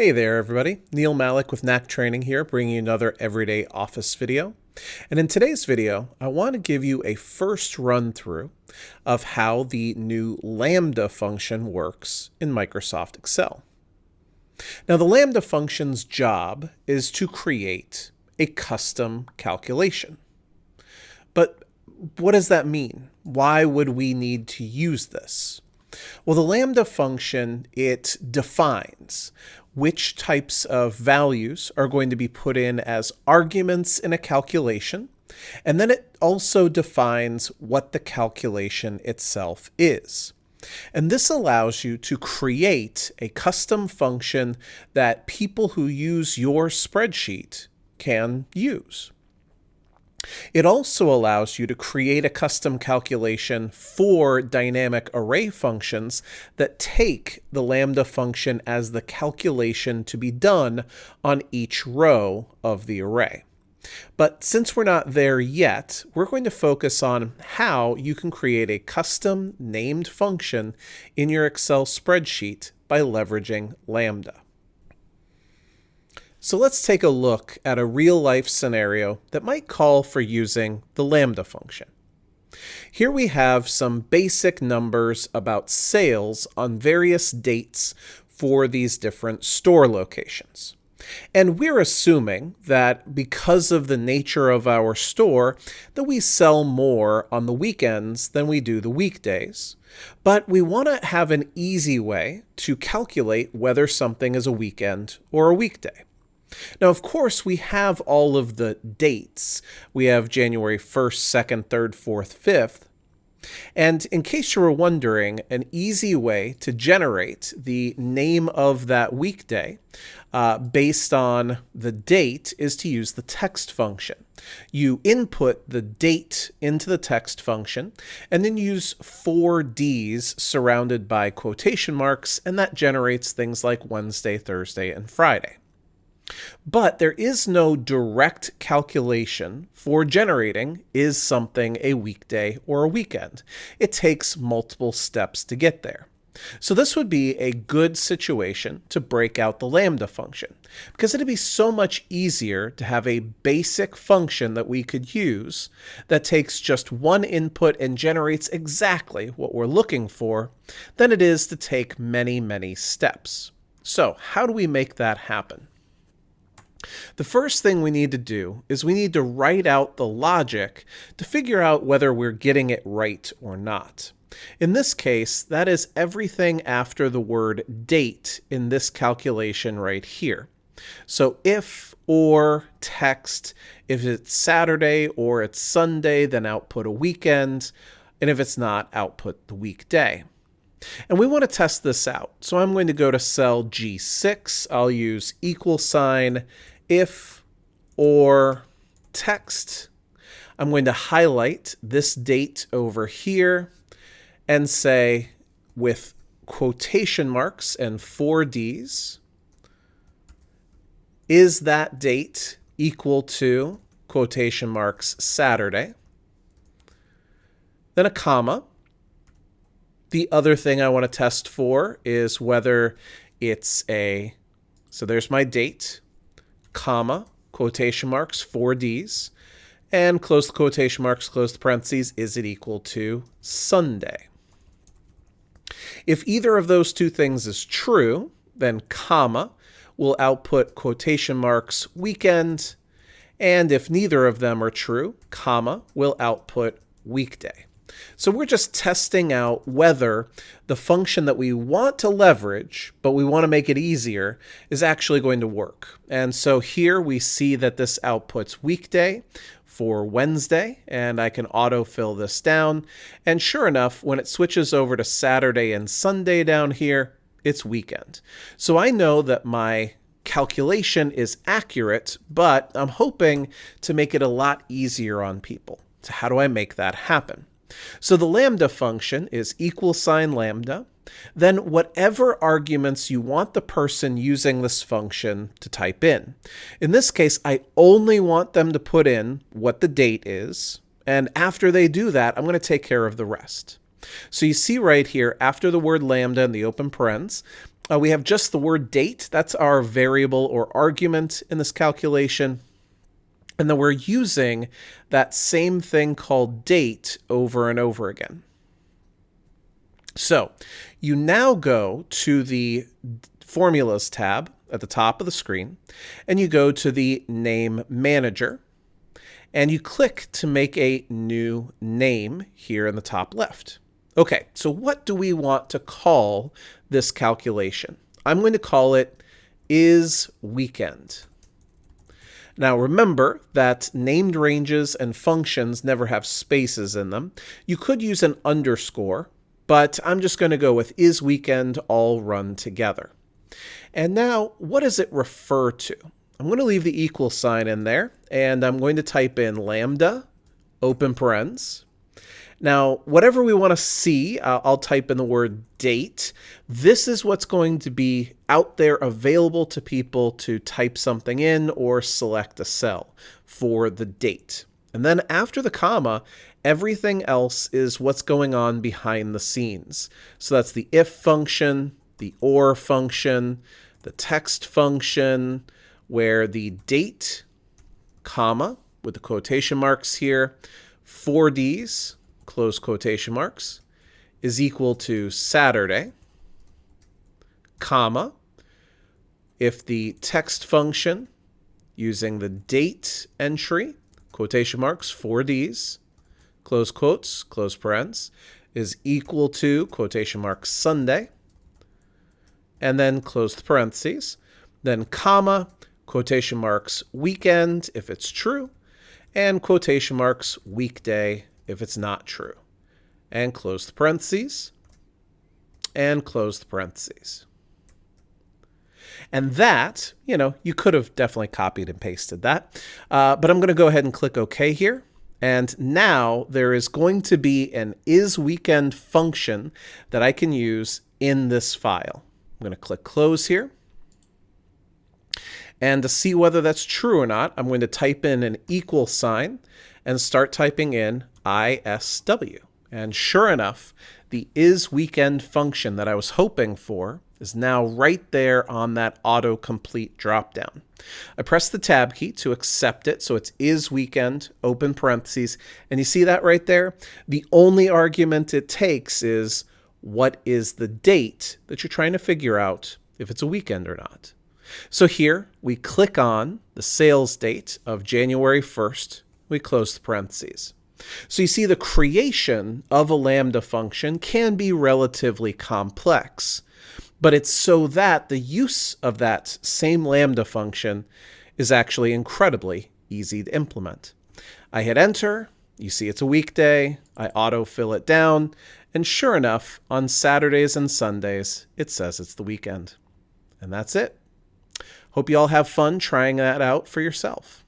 Hey there, everybody. Neil Malek with Knack Training here, bringing you another everyday office video. And in today's video, I want to give you a first run through of how the new Lambda function works in Microsoft Excel. Now, the Lambda function's job is to create a custom calculation. But what does that mean? Why would we need to use this? Well, the Lambda function, it defines which types of values are going to be put in as arguments in a calculation, and then it also defines what the calculation itself is. And this allows you to create a custom function that people who use your spreadsheet can use. It also allows you to create a custom calculation for dynamic array functions that take the Lambda function as the calculation to be done on each row of the array. But since we're not there yet, we're going to focus on how you can create a custom named function in your Excel spreadsheet by leveraging Lambda. So let's take a look at a real-life scenario that might call for using the Lambda function. Here we have some basic numbers about sales on various dates for these different store locations. And we're assuming that because of the nature of our store, that we sell more on the weekends than we do the weekdays. But we want to have an easy way to calculate whether something is a weekend or a weekday. Now, of course, we have all of the dates. We have January 1st, 2nd, 3rd, 4th, 5th. And in case you were wondering, an easy way to generate the name of that weekday based on the date is to use the text function. You input the date into the text function and then use 4 Ds surrounded by quotation marks, and that generates things like Wednesday, Thursday, and Friday. But there is no direct calculation for generating is something a weekday or a weekend. It takes multiple steps to get there. So this would be a good situation to break out the Lambda function, because it'd be so much easier to have a basic function that we could use that takes just one input and generates exactly what we're looking for than it is to take many, many steps. So how do we make that happen? The first thing we need to do is we need to write out the logic to figure out whether we're getting it right or not. In this case, that is everything after the word date in this calculation right here. So if or text, if it's Saturday or it's Sunday, then output a weekend, and if it's not, output the weekday. And we want to test this out. So I'm going to go to cell G6. I'll use $, if, or, text. I'm going to highlight this date over here and say with quotation marks and 4 Ds, is that date equal to quotation marks Saturday? Then a comma. The other thing I want to test for is whether it's so there's my date, comma, quotation marks, 4 Ds, and close the quotation marks, close the parentheses, is it equal to Sunday? If either of those two things is true, then comma will output quotation marks, weekend, and if neither of them are true, comma will output weekday. So we're just testing out whether the function that we want to leverage, but we want to make it easier, is actually going to work. And so here we see that this outputs weekday for Wednesday, and I can autofill this down. And sure enough, when it switches over to Saturday and Sunday down here, it's weekend. So I know that my calculation is accurate, but I'm hoping to make it a lot easier on people. So how do I make that happen? So the Lambda function is $Lambda, then whatever arguments you want the person using this function to type in. In this case, I only want them to put in what the date is, and after they do that, I'm going to take care of the rest. So you see right here, after the word lambda in the open parens, We have just the word date. That's our variable or argument in this calculation. And then we're using that same thing called date over and over again. So you now go to the Formulas tab at the top of the screen, and you go to the Name Manager, and you click to make a new name here in the top left. Okay, so what do we want to call this calculation? I'm going to call it is weekend. Now remember that named ranges and functions never have spaces in them. You could use an underscore, but I'm just going to go with is weekend all run together. And now, what does it refer to? I'm going to leave the equal sign in there, and I'm going to type in lambda, open parens. Now, whatever we want to see, I'll type in the word date. This is what's going to be out there available to people to type something in or select a cell for the date. And then after the comma, everything else is what's going on behind the scenes. So that's the if function, the or function, the text function, where the date, comma, with the quotation marks here, 4Ds, close quotation marks, is equal to Saturday, comma, if the text function using the date entry, quotation marks, 4Ds, close quotes, close parens, is equal to, quotation marks, Sunday, and then close the parentheses, then comma, quotation marks, weekend, if it's true, and quotation marks, weekday, if it's not true, and close the parentheses, and close the parentheses. And that, you could have definitely copied and pasted that, but I'm going to go ahead and click OK here. And now there is going to be an isWeekend function that I can use in this file. I'm going to click Close here. And to see whether that's true or not, I'm going to type in an equal sign and start typing in ISW. And sure enough, the isWeekend function that I was hoping for is now right there on that autocomplete dropdown. I press the tab key to accept it, so it's isWeekend, open parentheses, and you see that right there? The only argument it takes is what is the date that you're trying to figure out if it's a weekend or not. So here we click on the sales date of January 1st, we close the parentheses. So you see the creation of a Lambda function can be relatively complex, but it's so that the use of that same Lambda function is actually incredibly easy to implement. I hit enter, you see it's a weekday, I autofill it down, and sure enough, on Saturdays and Sundays, it says it's the weekend. And that's it. Hope you all have fun trying that out for yourself.